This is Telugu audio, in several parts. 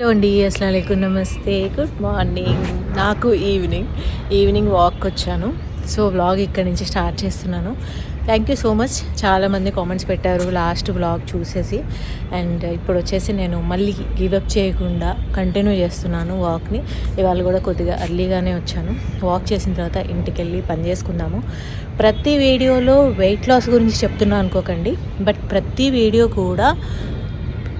హలో అండి. అస్సలాముఅలైకుం, నమస్తే, గుడ్ మార్నింగ్. నాకు ఈవినింగ్ వాక్ వచ్చాను. సో వ్లాగ్ ఇక్కడ నుంచి స్టార్ట్ చేస్తున్నాను. Thank you so much. చాలామంది కామెంట్స్ పెట్టారు లాస్ట్ వ్లాగ్ చూసేసి. అండ్ ఇప్పుడు వచ్చేసి నేను మళ్ళీ గివప్ చేయకుండా కంటిన్యూ చేస్తున్నాను వాక్ని. ఇవాళ కూడా కొద్దిగా అర్లీగానే వచ్చాను. వాక్ చేసిన తర్వాత ఇంటికి వెళ్ళి పని చేసుకుందాము. ప్రతి వీడియోలో వెయిట్ లాస్ గురించి చెప్తున్నా అనుకోకండి, బట్ ప్రతి వీడియో కూడా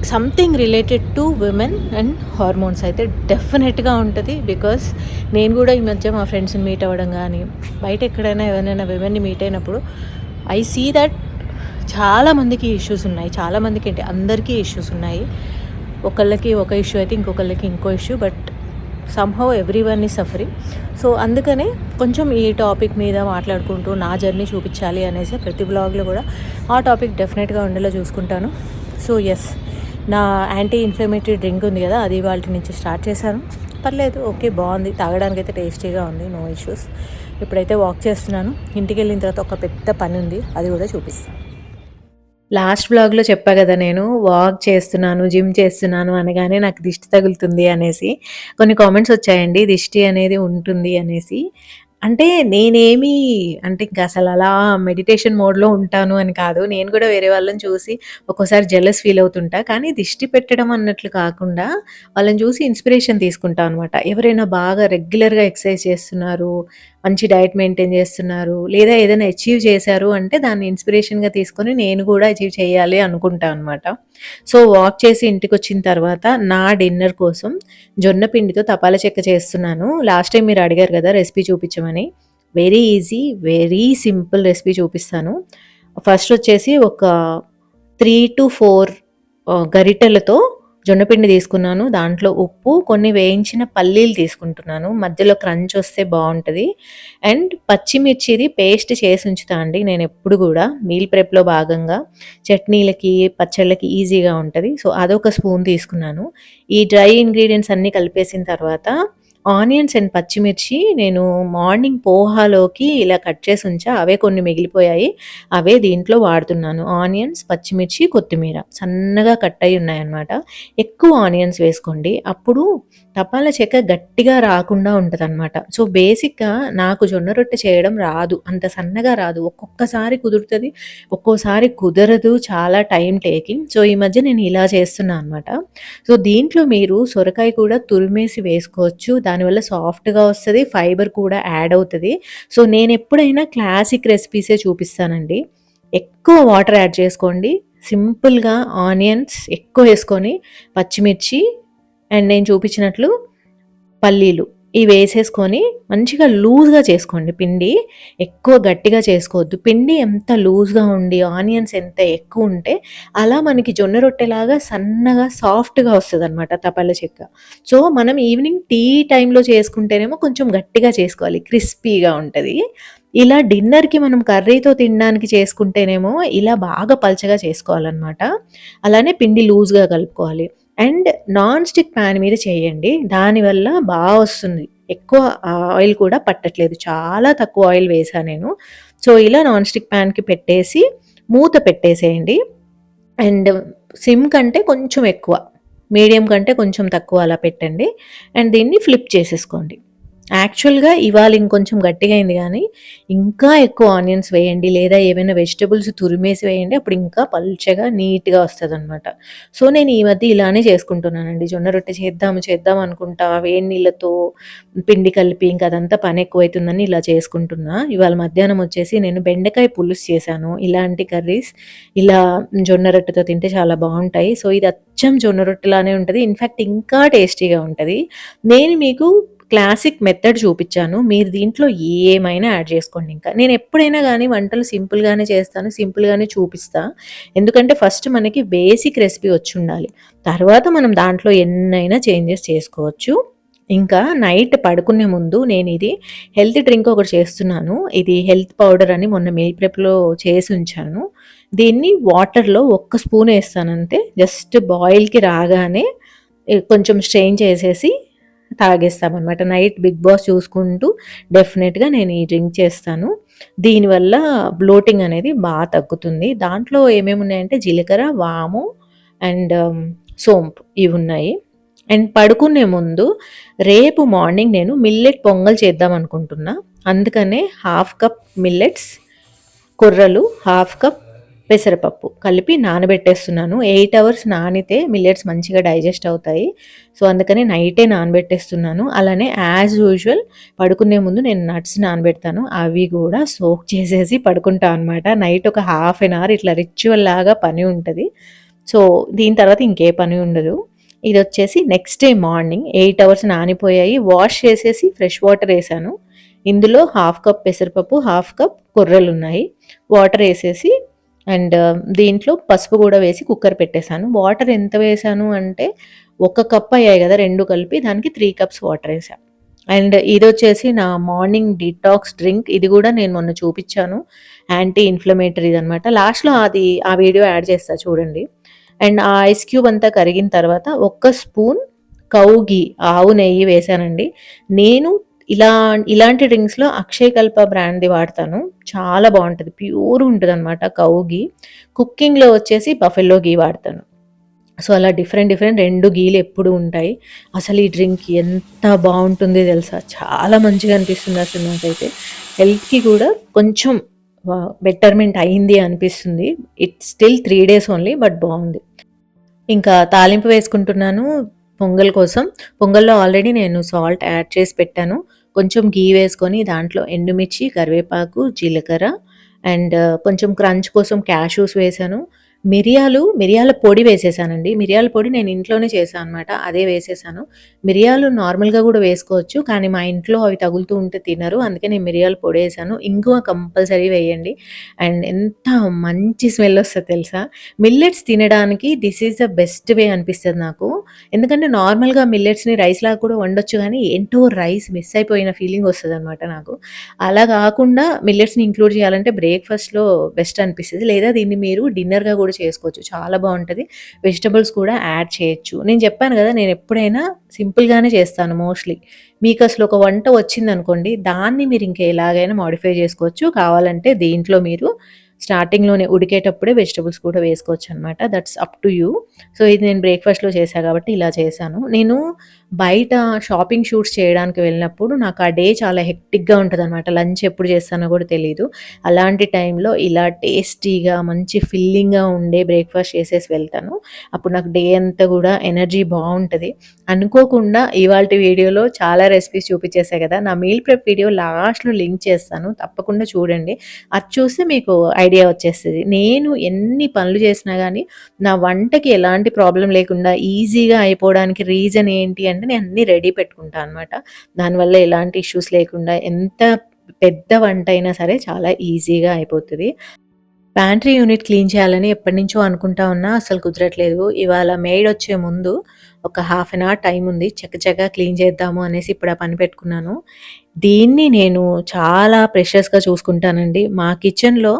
something related to women and hormones అయితే డెఫినెట్గా ఉంటుంది. బికాస్ నేను కూడా ఈ మధ్య మా ఫ్రెండ్స్ని మీట్ అవ్వడం కానీ, బయట ఎక్కడైనా ఎవరైనా విమెన్ని మీట్ అయినప్పుడు ఐ సీ దట్ చాలామందికి ఇష్యూస్ ఉన్నాయి. చాలామందికి ఏంటి, అందరికీ ఇష్యూస్ ఉన్నాయి. ఒకళ్ళకి ఒక ఇష్యూ అయితే ఇంకొకళ్ళకి ఇంకో issue, but somehow every one is suffering. So అందుకనే కొంచెం ఈ టాపిక్ మీద మాట్లాడుకుంటూ నా జర్నీ చూపించాలి అనేసి ప్రతి బ్లాగ్లో కూడా ఆ టాపిక్ డెఫినెట్గా ఉండేలా చూసుకుంటాను. సో ఎస్, నా యాంటీ ఇన్ఫ్లమేటరీ డ్రింక్ ఉంది కదా, అది వాళ్ళ నుంచి స్టార్ట్ చేశాను. పర్లేదు, ఓకే, బాగుంది, తాగడానికి అయితే టేస్టీగా ఉంది, నో ఇష్యూస్. ఇప్పుడైతే వాక్ చేస్తున్నాను. ఇంటికి వెళ్ళిన తర్వాత ఒక పెద్ద పని ఉంది, అది కూడా చూపిస్తాను. లాస్ట్ బ్లాగ్లో చెప్పా కదా, నేను వాక్ చేస్తున్నాను, జిమ్ చేస్తున్నాను అనగానే నాకు దిష్టి తగులుతుంది అనేసి కొన్ని కామెంట్స్ వచ్చాయండి. దిష్టి అనేది ఉంటుంది అనేసి. అంటే నేనేమి, అంటే ఇంకా అసలు అలా మెడిటేషన్ మోడ్లో ఉంటాను అని కాదు. నేను కూడా వేరే వాళ్ళని చూసి ఒక్కోసారి జెలస్ ఫీల్ అవుతుంటా. కానీ దిష్టి పెట్టడం అన్నట్లు కాకుండా వాళ్ళని చూసి ఇన్స్పిరేషన్ తీసుకుంటా అనమాట. ఎవరైనా బాగా రెగ్యులర్గా ఎక్సర్సైజ్ చేస్తున్నారు, మంచి డైట్ మెయింటైన్ చేస్తున్నారు, లేదా ఏదైనా అచీవ్ చేశారు అంటే దాన్ని ఇన్స్పిరేషన్గా తీసుకొని నేను కూడా అచీవ్ చేయాలి అనుకుంటా అనమాట. సో వాక్ చేసి ఇంటికి వచ్చిన తర్వాత నా డిన్నర్ కోసం జొన్న పిండితో తపాల చెక్క చేస్తున్నాను. లాస్ట్ టైం మీరు అడిగారు కదా రెసిపీ చూపించమని. Very easy, very simple recipe చూపిస్తాను. ఫస్ట్ వచ్చేసి ఒక 3 to 4 గరిటెలతో జొన్నపిండి తీసుకున్నాను. దాంట్లో ఉప్పు, కొన్ని వేయించిన పల్లీలు తీసుకుంటున్నాను. మధ్యలో క్రంచ్ వస్తే బాగుంటుంది. అండ్ పచ్చిమిర్చిది పేస్ట్ చేసి ఉంచుతా అండి నేను ఎప్పుడు కూడా, మీల్ ప్రెప్లో భాగంగా చట్నీలకి పచ్చళ్ళకి ఈజీగా ఉంటుంది. సో అదొక స్పూన్ తీసుకున్నాను. ఈ డ్రై ఇంగ్రీడియంట్స్ అన్నీ కలిపేసిన తర్వాత ఆనియన్స్ అండ్ పచ్చిమిర్చి నేను మార్నింగ్ పోహాలోకి ఇలా కట్ చేసి ఉంచా, అవే కొన్ని మిగిలిపోయాయి, అవే దీంట్లో వాడుతున్నాను. ఆనియన్స్, పచ్చిమిర్చి, కొత్తిమీర సన్నగా కట్ అయి ఉన్నాయన్నమాట. ఎక్కువ ఆనియన్స్ వేసుకోండి, అప్పుడు తపాలా చెక్క గట్టిగా రాకుండా ఉంటుందన్నమాట. సో బేసిక్గా నాకు జొన్న రొట్టె చేయడం రాదు, అంత సన్నగా రాదు. ఒక్కొక్కసారి కుదురుతుంది, ఒక్కోసారి కుదరదు, చాలా టైం టేకింగ్. సో ఈ మధ్య నేను ఇలా చేస్తున్నాను అనమాట. సో దీంట్లో మీరు సొరకాయ కూడా తురిమేసి వేసుకోవచ్చు, దానివల్ల సాఫ్ట్గా వస్తుంది, ఫైబర్ కూడా యాడ్ అవుతుంది. సో నేను ఎప్పుడైనా క్లాసిక్ రెసిపీసే చూపిస్తానండి. ఎక్కువ వాటర్ యాడ్ చేసుకోండి, సింపుల్గా ఆనియన్స్ ఎక్కువ వేసుకొని పచ్చిమిర్చి అండ్ నేను చూపించినట్లు పల్లీలు ఇవి వేసేసుకొని మంచిగా లూజ్గా చేసుకోండి. పిండి ఎక్కువ గట్టిగా చేసుకోవద్దు. పిండి ఎంత లూజ్గా ఉండి ఆనియన్స్ ఎంత ఎక్కువ ఉంటే అలా మనకి జొన్న రొట్టెలాగా సన్నగా సాఫ్ట్గా వస్తుంది అనమాట తపాల చెక్క. సో మనం ఈవినింగ్ టీ టైంలో చేసుకుంటేనేమో కొంచెం గట్టిగా చేసుకోవాలి, క్రిస్పీగా ఉంటుంది. ఇలా డిన్నర్కి మనం కర్రీతో తినడానికి చేసుకుంటేనేమో ఇలా బాగా పల్చగా చేసుకోవాలన్నమాట. అలానే పిండి లూజ్గా కలుపుకోవాలి. అండ్ నాన్ స్టిక్ ప్యాన్ మీద చేయండి, దానివల్ల బాగా వస్తుంది. ఎక్కువ ఆయిల్ కూడా పట్టట్లేదు, చాలా తక్కువ ఆయిల్ వేసా నేను. సో ఇలా నాన్ స్టిక్ ప్యాన్కి పెట్టేసి మూత పెట్టేసేయండి. అండ్ సిమ్ కంటే కొంచెం ఎక్కువ, మీడియం కంటే కొంచెం తక్కువ అలా పెట్టండి. అండ్ దీన్ని ఫ్లిప్ చేసేసుకోండి. యాక్చువల్గా ఇవాళ ఇంకొంచెం గట్టిగా అయింది, కానీ ఇంకా ఎక్కువ ఆనియన్స్ వేయండి, లేదా ఏమైనా వెజిటబుల్స్ తురిమేసి వేయండి, అప్పుడు ఇంకా పల్చగా నీట్గా వస్తుంది అనమాట. సో నేను ఈ మధ్య ఇలానే చేసుకుంటున్నానండి. జొన్న రొట్టె చేద్దాం అనుకుంటా, వేడి నీళ్ళతో పిండి కలిపి ఇంకా అదంతా పని ఎక్కువైతుందని ఇలా చేసుకుంటున్నా. ఇవాళ మధ్యాహ్నం వచ్చేసి నేను బెండకాయ పులుసు చేశాను. ఇలాంటి కర్రీస్ ఇలా జొన్న రొట్టెతో తింటే చాలా బాగుంటాయి. సో ఇది అచ్చం జొన్న రొట్టెలానే ఉంటుంది, ఇన్ఫ్యాక్ట్ ఇంకా టేస్టీగా ఉంటుంది. నేను మీకు క్లాసిక్ మెథడ్ చూపించాను, మీరు దీంట్లో ఏమైనా యాడ్ చేసుకోండి. ఇంకా నేను ఎప్పుడైనా కానీ వంటలు సింపుల్గానే చేస్తాను, సింపుల్గానే చూపిస్తా. ఎందుకంటే ఫస్ట్ మనకి బేసిక్ రెసిపీ వచ్చి ఉండాలి, తర్వాత మనం దాంట్లో ఎన్నైనా చేంజెస్ చేసుకోవచ్చు. ఇంకా నైట్ పడుకునే ముందు నేను ఇది హెల్త్ డ్రింక్ ఒకటి చేస్తున్నాను. ఇది హెల్త్ పౌడర్ అని మొన్న మీల్ ప్రెప్లో చేసి ఉంచాను. దీన్ని వాటర్లో 1 స్పూన్ వేస్తాను అంతే. జస్ట్ బాయిల్కి రాగానే కొంచెం స్ట్రెయిన్ చేసేసి తాగేస్తామన్నమాట. నైట్ బిగ్ బాస్ చూసుకుంటూ డెఫినెట్గా నేను ఈ డ్రింక్ చేస్తాను. దీనివల్ల బ్లోటింగ్ అనేది బాగా తగ్గుతుంది. దాంట్లో ఏమేమి ఉన్నాయంటే జీలకర్ర, వాము అండ్ సోంపు ఇవి ఉన్నాయి. అండ్ పడుకునే ముందు రేపు మార్నింగ్ నేను మిల్లెట్ పొంగల్ చేద్దాం అనుకుంటున్నా. అందుకనే హాఫ్ కప్ మిల్లెట్స్, కొర్రలు, హాఫ్ కప్ పెసరపప్పు కలిపి నానబెట్టేస్తున్నాను. 8 అవర్స్ నానితే మిల్లెట్స్ మంచిగా డైజెస్ట్ అవుతాయి. సో, అందుకని నైటే నానబెట్టేస్తున్నాను. అలానే యాజ్ యూజువల్ పడుకునే ముందు నేను నట్స్ నానబెడతాను. అవి కూడా సోక్ చేసేసి పడుకుంటా అనమాట. నైట్ ఒక హాఫ్ ఎన్ అవర్ ఇట్లా రిచువల్ లాగా పని ఉంటది. సో, దీని తర్వాత ఇంకే పని ఉండదు. ఇదొచ్చేసి నెక్స్ట్ డే మార్నింగ్ 8 అవర్స్ నానిపోయాయి. వాష్ చేసేసి ఫ్రెష్ వాటర్ ఏసాను. ఇందులో హాఫ్ కప్ పెసరపప్పు, హాఫ్ కప్ కొర్రలున్నాయి. వాటర్ ఏసేసి అండ్ దీంట్లో పసుపు గూడా వేసి కుక్కర్ పెట్టేసాను. వాటర్ ఎంత వేసాను అంటే, ఒక కప్ అయ్యాయి గదా! 2 కలిపి దానికి 3 కప్స్ వాటర్ ఏసా. అండ్ ఇదొచ్చేసి నా మార్నింగ్ డిటాక్స్ డ్రింక్. ఇది గూడా నేను మొన్న చూపిచ్చాను. యాంటీ ఇన్‌ఫ్లమేటరీదనమాట. లాస్ట్‌లో ఆ వీడియో యాడ్ చేస్తా చూడండి. అండ్ ఆ ఐస్ క్యూబ్ అంతా కరిగిన తర్వాత ఒక్క స్పూన్ కౌ ఘీ, ఆవు నెయ్యి వేశానండి. నేను ఇలా ఇలాంటి డ్రింక్స్‌లో అక్షయకల్ప బ్రాండ్‌ది వాడతాను. చాలా బావుంటది. ప్యూర్ ఉంటదనమాట కౌ ఘీ. కుకింగ్‌లో వచ్చేసి బఫెల్లో ఘీ వాడతాను. సో, అలా డిఫరెంట్, డిఫరెంట్ 2 ఘీలు ఎప్పుడూ ఉంటాయి. అసలు ఈ డ్రింక్ ఎంత బావుంటుంది తెలుసా! చాలా మంచిగా అనిపిస్తుంది అసలు నాకైతే. హెల్త్‌కి కూడా కొంచెం బెటర్‌మెంట్ అయింది అనిపిస్తుంది. It's still 3 days only but బావుంది. ఇంకా తాలింపు వేసుకుంటున్నాను పొంగల్ కోసం. పొంగల్‌లో ఆల్రెడీ నేను సాల్ట్ యాడ్ చేసి పెట్టాను. కొంచెం ఘీ వేసుకొని దాంట్లో ఎండుమిర్చి, కరివేపాకు, జీలకర్ర అండ్ కొంచెం క్రంచ్ కోసం క్యాష్యూస్ వేశాను. మిరియాల పొడి వేసేసానండి. మిరియాల పొడి నేను ఇంట్లోనే చేశా అనమాట. అదే వేసేసాను. మిరియాలు నార్మల్‌గా గూడా వేసుకోవచ్చు. కానీ మా ఇంట్లో అవి తగులుతూ ఉంటే తినరు. అందుకే నేను మిరియాల పొడేసాను. ఇంగువ కంపల్సరీ వేయండి. అండ్ ఎంత మంచి స్మెల్ ఒస్తదో తెలుసా? మిల్లెట్స్ తినడానికి this is the best way అనిపిస్తది నాకు. ఎందుకంటే నార్మల్‌గా మిల్లెట్స్‌ని రైస్‌లాగా కూడా వండొచ్చు గానీ, ఏంటో రైస్ మిస్ అయిపోయిన ఫీలింగ్ ఒస్తదనమాట నాకు. అలా గాకుండా మిల్లెట్స్‌ని ఇంక్లూడ్ చేయాలంటే బ్రేక్‌ఫాస్ట్‌లో బెస్ట్ అనిపిస్తది. లేదా దీన్ని మీరు డిన్నర్‌గా గూడా చేసుకోవచ్చు. చాలా బావుంటది. వెజిటబుల్స్ కూడా యాడ్ చేయొచ్చు. నేను చెప్పాను గదా! నేనెప్పుడైనా సింపుల్‌గానే చేస్తాను మోస్ట్‌లీ. మీకసలు ఒక వంట వచ్చిందనుకోండి, దాన్ని మీరు ఇంకా ఎలాగైనా మోడిఫై చేసుకోవచ్చు. కావాలంటే దీంట్లో మీరు స్టార్టింగ్‌లోనే ఉడికేటప్పుడే వెజిటబుల్స్ కూడా వేసుకోవచ్చనమాట. That's up to you. So, ఇది నేను బ్రేక్‌ఫాస్ట్‌లో చేశా కాబట్టి ఇలా చేశాను. నేను బయట షాపింగ్ షూట్స్ చేయడానికి వెళ్ళినప్పుడు నాకు ఆ డే చాలా హెక్టిక్‌గా ఉంటదనమాట. లంచ్ ఎప్పుడు చేస్తానో కూడా తెలీదు. అలాంటి టైంలో ఇలా టేస్టీగా మంచి ఫిల్లింగ్‌గా ఉండే బ్రేక్‌ఫాస్ట్ చేసేసి వెళ్తాను. అప్పుడు నాకు డే అంతా గూడా ఎనర్జీ బావుంటది. అనుకోకుండా ఇవాల్టి వీడియోలో చాలా రెసిపీస్ చూపిచ్చేసా గదా! నా మీల్ ప్రెప్ వీడియో లాస్ట్‌లో లింక్ చేస్తాను. తప్పకుండా చూడండి. అది చూస్తే మీకు ఐడియా వచ్చేస్తది. నేను ఎన్ని పనులు చేసినా గానీ, నా వంటకి ఎలాంటి ప్రాబ్లమ్ లేకుండా ఈజీగా అయిపోవడానికి రీజన్ ఏంటి అంటే, నేను అన్నీ రెడీ పెట్టుకుంటా అనమాట. దానివల్ల ఎలాంటి ఇష్యూస్ లేకుండా ఎంత పెద్ద వంటయినా సరే చాలా ఈజీగా అయిపోతది. ప్యాంట్రీ యూనిట్ క్లీన్ చేయాలని ఎప్పటినుంచో అనుకుంటా ఉన్నా అసలు కుదరట్లేదు. ఇవాళ మెయిడొచ్చే ముందు ఒక హాఫ్ అన్ అవర్ టైమ్ ఉంది. చకచకా క్లీన్ చేద్దాము అనేసి ఇప్పుడు ఆ పని పెట్టుకున్నాను. దీన్ని నేను చాలా ప్రెషియస్‌గా చూసుకుంటానండి. మా కిచెన్‌లో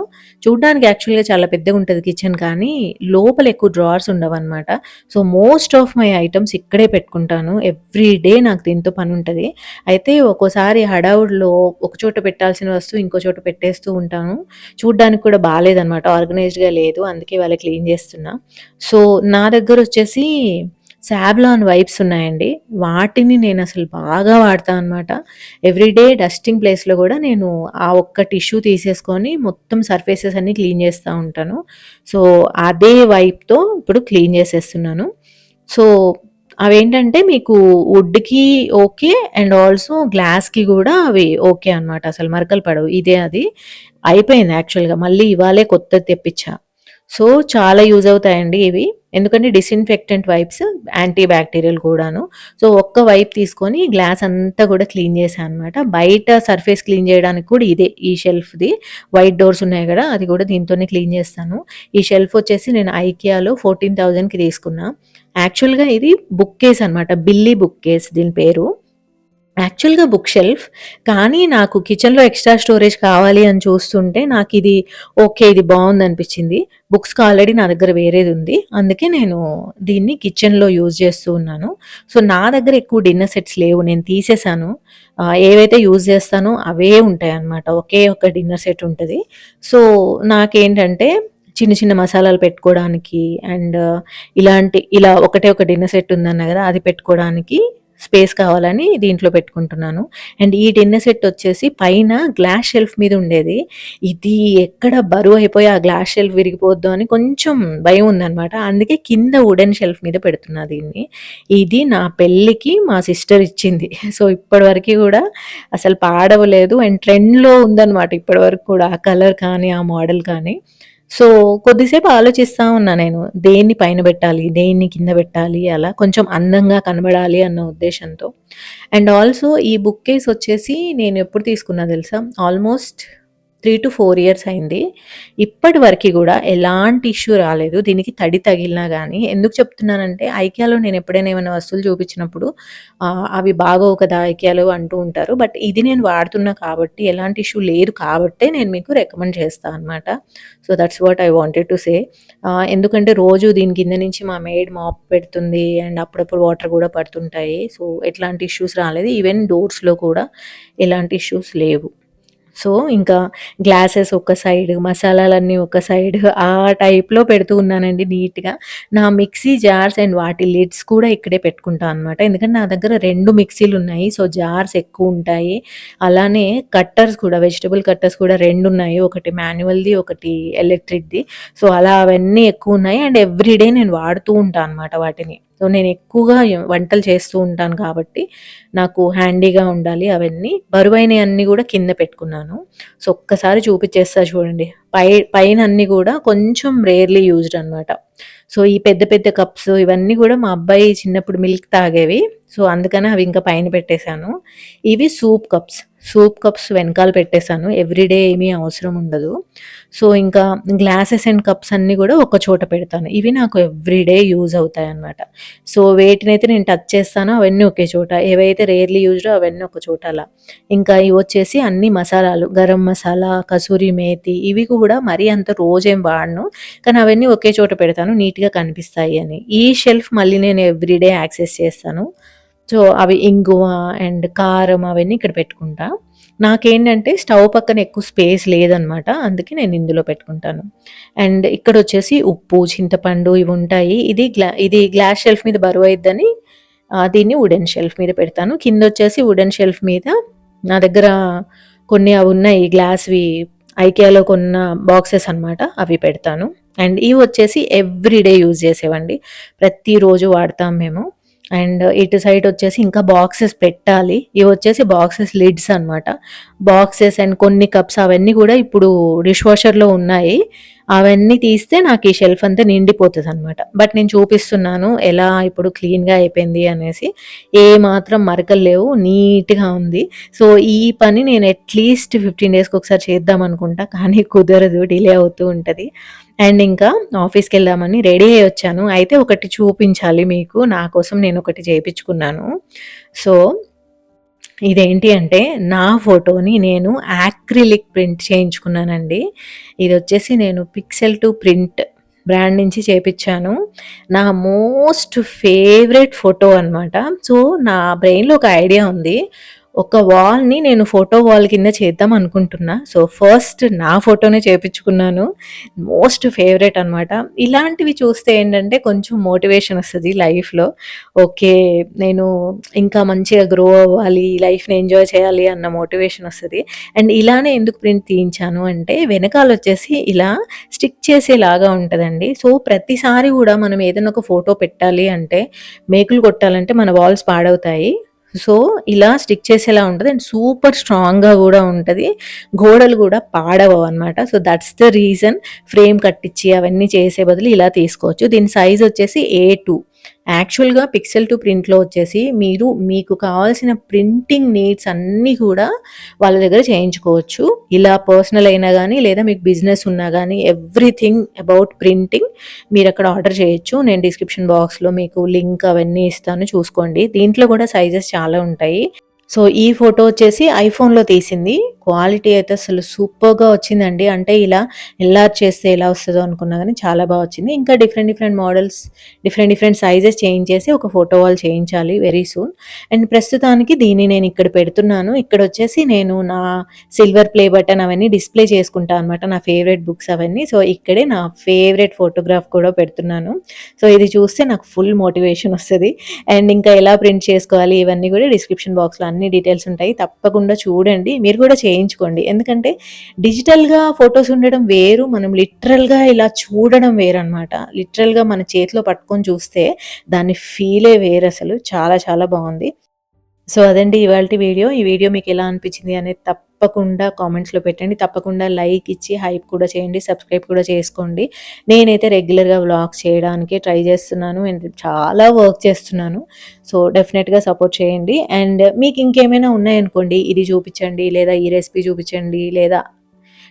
చూడ్డానికి యాక్చువల్‌గా చాలా పెద్దగుంటది కిచెన్ కానీ, లోపల ఎక్కువ డ్రావర్స్ ఉండవనమాట. So, most of my items ఇక్కడే పెట్టుకుంటాను. ఎవ్రీ డే నాకు దీంతో పనుంటది. అయితే ఒక్కోసారి హడావుడిలో ఒక చోట పెట్టాల్సిన వస్తువు ఇంకో చోట పెట్టేస్తూ ఉంటాను. చూడ్డానికి కూడా బాలేదనమాట. ఆర్గనైజ్డ్‌గా లేదు. అందుకే ఇవాళ క్లీన్ చేస్తున్నా. సో, నా దగ్గరొచ్చేసి సావ్లాన్ వైప్స్ ఉన్నాయండి. వాటిని నేనసలు బాగా వాడతా అనమాట. ఎవ్రీడే డస్టింగ్ ప్లేస్‌లో గూడా నేను ఆ ఒక్క టిష్యూ తీసేసుకొని మొత్తం సర్ఫేసెస్ అన్నీ క్లీన్ చేస్తా ఉంటాను. సో, అదే వైప్‌తో ఇప్పుడు క్లీన్ చేసేస్తున్నాను. సో, అవేంటంటే మీకు వుడ్‌కి ఓకే. అండ్ ఆల్సో గ్లాస్‌కి గూడా అవి ఓకే అనమాట. అసలు మరకలు పడవు. ఇదే అది. అయిపోయింది యాక్చువల్‌గా. మళ్ళీ ఇవాళే కొత్తది తెప్పిచ్చా. సో, చాలా యూజ్ అవుతాయండి ఇవి. ఎందుకంటే డిసిన్ఫెక్టెంట్ వైప్స్, యాంటీ బ్యాక్టీరియల్ కూడాను. సో, ఒక్క వైప్ తీసుకొని గ్లాస్ అంతా కూడా క్లీన్ చేశా అనమాట. బయట సర్ఫేస్ క్లీన్ చేయడానికి కూడా ఇదే ఈ షెల్ఫ్‌ది. వైట్ డోర్స్ ఉన్నాయి గదా! అది కూడా దీంతోనే క్లీన్ చేస్తాను. ఈ షెల్ఫ్ వచ్చేసి నేను ఐకియాలో 14,000కి తీసుకున్నా. యాక్చువల్‌గా ఇది బుక్ కేస్ అనమాట. బిల్లీ బుక్ కేస్ దీని పేరు. యాక్చువల్‌గా బుక్ షెల్ఫ్. కానీ నాకు కిచెన్‌లో ఎక్స్‌ట్రా స్టోరేజ్ కావాలి అని చూస్తుంటే నాకిది ఓకే. ఇది బావుందనిపిచ్చింది. బుక్స్‌కి ఆల్రెడీ నా దగ్గర వేరేదుంది. అందుకే నేను దీన్ని కిచెన్‌లో యూజ్ చేస్తూ ఉన్నాను. సో, నా దగ్గర ఎక్కువ డిన్నర్ సెట్స్ లేవు. నేను తీసేసాను. ఏవైతే యూజ్ చేస్తానో అవే ఉంటాయన్నమాట. ఒకే ఒక డిన్నర్ సెట్ ఉంటది. సో, నాకేంటంటే చిన్న చిన్న మసాలాలు పెట్టుకోవడానికి అండ్ ఇలా ఒకటే ఒక డిన్నర్ సెట్ ఉందన్నా కదా, అది పెట్టుకోవడానికి స్పేస్ కావాలని దీంట్లో పెట్టుకుంటున్నాను. అండ్ ఈ డిన్నర్ సెట్ వచ్చేసి పైన గ్లాస్ షెల్ఫ్ మీద ఉండేది. ఇది ఎక్కడ బరువు అయిపోయి ఆ గ్లాస్ షెల్ఫ్ విరిగిపోద్దో అని కొంచెం భయం ఉందనమాట. అందుకే కింద వుడెన్ షెల్ఫ్ మీద పెడుతున్నా దీన్ని. ఇది నా పెళ్ళికి మా సిస్టర్ ఇచ్చింది. సో ఇప్పటివరకు కూడా అసలు పాడవలేదు అండ్ ట్రెండ్‌లో ఉందనమాట ఇప్పటివరకు కూడా. ఆ కలర్ కానీ, ఆ మోడల్ కానీ. సో, కొద్దిసేపు ఆలోచిస్తా ఉన్నా నేను. దేన్ని పైన పెట్టాలి? దేన్ని కింద పెట్టాలి? అలా కొంచెం అందంగా కనబడాలి అన్న ఉద్దేశ్యంతో. అండ్ ఆల్సో ఈ బుక్ కేస్ వచ్చేసి నేనెప్పుడు తీసుకున్నా తెలుసా? ఆల్మోస్ట్ 3-4 ఇయర్స్ అయింది. ఇప్పటి వరకి గూడా ఎలాంటి ఇష్యూ రాలేదు. దీనికి తడి తగిలినా గానీ. ఎందుకు చెప్తున్నానంటే, ఐకియాలో నేను ఎప్పుడైనా ఏమైనా వస్తువులు చూపించినప్పుడు అవి బాగోవు కదా ఐకియాలో అంటూ ఉంటారు. బట్ ఇది నేను వాడుతున్నా కాబట్టి, ఎలాంటి ఇష్యూ లేదు కాబట్టే నేను మీకు రికమెండ్ చేస్తా అనమాట. So, that's what I wanted to say. ఎందుకంటే రోజు దీని కింద నుంచి మా మెయిడ్ మాప్ పెడుతుంది అండ్ అప్పుడప్పుడు వాటర్ గూడా పడుతుంటాయి. సో, ఎట్లాంటి ఇష్యూస్ రాలేదు. ఈవెన్ డోర్స్‌లో కూడా ఎలాంటి ఇష్యూస్ లేవు. సో, ఇంకా గ్లాసెస్ ఒక సైడ్, మసాలాలన్నీ ఒక సైడ్ ఆ టైప్‌లో పెడుతూ ఉన్నానండి నీట్‌గా. నా మిక్సీ జార్స్ అండ్ వాటి లిడ్స్ కూడా ఇక్కడే పెట్టుకుంటా అనమాట. ఎందుకంటే నా దగ్గర 2 మిక్సీలున్నాయి. సో, జార్స్ ఎక్కువుంటాయి. అలానే కట్టర్స్ కూడా వెజిటబుల్ కట్టర్స్ కూడా 2 ఉన్నాయి. ఒకటి మాన్యువల్‌ది, ఒకటి ఎలక్ట్రిక్‌ది. సో, అలా అవన్నీ ఎక్కువున్నాయి అండ్ ఎవ్రీడే నేను వాడుతూ ఉంటా అనమాట వాటిని. సో, నేను ఎక్కువగా వంటలు చేస్తూ ఉంటాను కాబట్టి నాకు హ్యాండీగా ఉండాలి అవన్నీ. బరువైనయన్నీ గూడా కింద పెట్టుకున్నాను. సో, ఒక్కసారి చూపిచ్చేస్తా చూడండి. పైన అన్నీ గూడా కొంచెం రేర్‌లీ యూజ్డ్ అనమాట. సో, ఈ పెద్ద పెద్ద కప్స్ ఇవన్నీ గూడా మా అబ్బాయి చిన్నప్పుడు మిల్క్ తాగేవి. సో, అందుకని అవి ఇంకా పైన పెట్టేశాను. ఇవి సూప్ కప్స్. సూప్ కప్స్ వెనకాల పెట్టేశాను. ఎవ్రీడే ఏమీ అవసరం ఉండదు. సో, ఇంకా గ్లాసెస్ అండ్ కప్స్ అన్నీ గూడా ఒక చోట పెడతాను. ఇవి నాకు ఎవ్రీడే యూజ్ అవుతాయన్నమాట. సో, వేటినైతే నేను టచ్ చేస్తానో అవన్నీ ఒకే చోట. ఏవైతే రేర్‌లీ యూజ్‌డో అవన్నీ ఒక చోట అలా. ఇంకా ఇవొచ్చేసి అన్ని మసాలాలు. గరం మసాలా, కసూరి మేతి ఇవి కూడా మరీ అంత రోజేం వాడను. కానీ అవన్నీ ఒకే చోట పెడతాను నీట్‌గా కనిపిస్తాయి అని. ఈ షెల్ఫ్ మళ్ళీ నేను ఎవ్రీడే యాక్సెస్ చేస్తాను. సో, అవి ఇంగువ అండ్ కారం అవన్నీ ఇక్కడ పెట్టుకుంటా. నాకేంటంటే స్టవ్ పక్కన ఎక్కువ స్పేస్ లేదనమాట. అందుకే నేను ఇందులో పెట్టుకుంటాను. అండ్ ఇక్కడొచ్చేసి ఉప్పు, చింతపండు ఇవుంటాయి. ఇది గ్లాస్ షెల్ఫ్ మీద బరువయిద్దని దీన్ని వుడెన్ షెల్ఫ్ మీద పెడతాను. కిందొచ్చేసి వుడెన్ షెల్ఫ్ మీద నా దగ్గర కొన్ని అవున్నాయి గ్లాస్‌వి ఐకియాలో కొన్న బాక్సెస్ అనమాట. అవి పెడతాను. అండ్ ఇవొచ్చేసి ఎవ్రీడే యూజ్ చేసేవండి. ప్రతిరోజు వాడతాం మేము. అండ్ ఇటు సైడ్ వచ్చేసి ఇంకా బాక్సెస్ పెట్టాలి. ఇవొచ్చేసి బాక్సెస్ లిడ్స్ అనమాట. బాక్సెస్ అండ్ కొన్ని కప్స్ అవన్నీ కూడా ఇప్పుడు డిష్ వాషర్‌లో ఉన్నాయి. అవన్నీ తీస్తే నాకు ఈ షెల్ఫ్ అంతా నిండిపోతదనమాట. బట్ నేను చూపిస్తున్నాను ఎలా ఇప్పుడు క్లీన్‌గా అయిపోయింది అనేసి. ఏమాత్రం మరకలు లేవు. నీట్‌గా ఉంది. సో, ఈ పని నేను అట్‌లీస్ట్ 15 డేస్‌కి ఒకసారి చేద్దాం అనుకుంటా. కానీ కుదరదు. డిలే అవుతూ ఉంటది. అండ్ ఇంకా ఆఫీస్‌కెళ్దామని రెడీ అయ్యి వచ్చాను. అయితే ఒకటి చూపించాలి మీకు. నా కోసం నేనొకటి చేపిచ్చుకున్నాను. సో, ఇదేంటి అంటే నా ఫోటోని నేను యాక్రిలిక్ ప్రింట్ చేయించుకున్నానండి. ఇదొచ్చేసి నేను పిక్సెల్ టు ప్రింట్ బ్రాండ్ నుంచి చేపిచ్చాను. నా మోస్ట్ ఫేవరెట్ ఫోటో అనమాట. సో, నా బ్రెయిన్‌లో ఒక ఐడియా ఉంది. ఒక వాల్‌ని నేను ఫోటో వాల్ కింద చేద్దాం అనుకుంటున్నా. సో, ఫస్ట్ నా ఫోటోనే చేపిచ్చుకున్నాను. మోస్ట్ ఫేవరెట్ అనమాట. ఇలాంటివి చూస్తే ఏంటంటే కొంచెం మోటివేషన్ వస్తది లైఫ్‌లో. ఓకే. నేను ఇంకా మంచిగా గ్రో అవ్వాలి, లైఫ్‌ని ఎంజాయ్ చేయాలి అన్న మోటివేషన్ వస్తది. అండ్ ఇలానే ఎందుకు ప్రింట్ తీయించాను అంటే వెనకాలొచ్చేసి ఇలా స్టిక్ చేసేలాగా ఉంటదండి. సో, ప్రతిసారి గూడా మనం ఏదైనా ఒక ఫోటో పెట్టాలి అంటే, మేకులు కొట్టాలంటే మన వాల్స్ పాడవుతాయి. సో, ఇలా స్టిక్ చేసేలా ఉంటది. అండ్ సూపర్ స్ట్రాంగ్‌గా గూడా ఉంటది. గోడలు గూడా పాడవవనమాట. So, that's the reason frame కట్టిచ్చి అవన్నీ చేసే బదులు ఇలా తీసుకోవచ్చు. దీని సైజ్ వచ్చేసి A2. యాక్చువల్‌గా పిక్సెల్ టు ప్రింట్‌లో వచ్చేసి మీకు కావాల్సిన ప్రింటింగ్ నీడ్స్ అన్నీ కూడా వాళ్ళ దగ్గర చేయించుకోవచ్చు. ఇలా పర్సనల్ అయినా గానీ, లేదా మీకు బిజినెస్ ఉన్నా గానీ ఎవ్రీథింగ్ అబౌట్ ప్రింటింగ్ మీరక్కడ ఆర్డర్ చేయొచ్చు. నేను డిస్క్రిప్షన్ బాక్స్‌లో మీకు లింక్ అవన్నీ ఇస్తాను చూసుకోండి. దీంట్లో కూడా సైజెస్ చాలా ఉంటాయి. సో, ఈ ఫోటో వచ్చేసి ఐఫోన్‌లో తీసింది. క్వాలిటీ అయితే అసలు సూపర్‌గా వచ్చిందండి. అంటే ఇలా ఎల్లార్జ్ చేస్తే ఎలా వస్తదో అనుకున్నా గానీ చాలా బా వచ్చింది. ఇంకా different different models, different different sizes చేయించేసి ఒక ఫోటో వాల్ చేయించాలి వెరీ సూన్. అండ్ ప్రస్తుతానికి దీన్ని నేను ఇక్కడ పెడుతున్నాను. ఇక్కడొచ్చేసి నేను నా సిల్వర్ ప్లే బటన్ అవన్నీ డిస్‌ప్లే చేసుకుంటా అనమాట. నా ఫేవరెట్ బుక్స్ అవన్నీ. సో, ఇక్కడే నా ఫేవరెట్ ఫోటోగ్రాఫ్ కూడా పెడుతున్నాను. సో, ఇది చూస్తే నాకు ఫుల్ మోటివేషన్ వస్తది. అండ్ ఇంకా ఎలా ప్రింట్ చేసుకోవాలి ఇవన్నీ కూడా డిస్క్రిప్షన్ బాక్స్‌లో అన్ని డీటెయిల్స్ ఉంటాయి. తప్పకుండా చూడండి. మీరు కూడా చేయించుకోండి. ఎందుకంటే డిజిటల్‌గా ఫోటోస్ ఉండడం వేరు. మనం లిటరల్‌గా ఇలా చూడడం వేరనమాట. లిటరల్‌గా మన చేతిలో పట్టుకొని చూస్తే దాని ఫీలే వేరసలు. చాలా చాలా బావుంది. సో, అదండి ఇవాల్టి వీడియో. ఈ వీడియో మీకెలా అనిపించింది అనేది తప్పకుండా కామెంట్స్‌లో పెట్టండి. తప్పకుండా లైక్ ఇచ్చి హైప్ కూడా చేయండి. సబ్స్క్రైబ్ కూడా చేసుకోండి. నేనైతే రెగ్యులర్‌గా వ్లాగ్స్ చేయడానికే ట్రై చేస్తున్నాను. అండ్ చాలా వర్క్ చేస్తున్నాను. సో, డెఫినెట్‌గా సపోర్ట్ చేయండి. అండ్ మీకు ఇంకేమైనా ఉన్నాయనుకోండి, ఇది చూపించండి, లేదా ఈ రెసిపీ చూపించండి, లేదా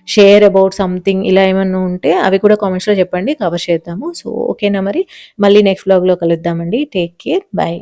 షేర్ అబౌట్ సంథింగ్ ఇలా ఏమన్నా ఉంటే అవి కూడా కామెంట్స్‌లో చెప్పండి. కవర్ చేద్దాము. సో, ఓకేనా మరి. మళ్ళీ నెక్స్ట్ వ్లాగ్‌లో కలుద్దామండి. Take care. బై.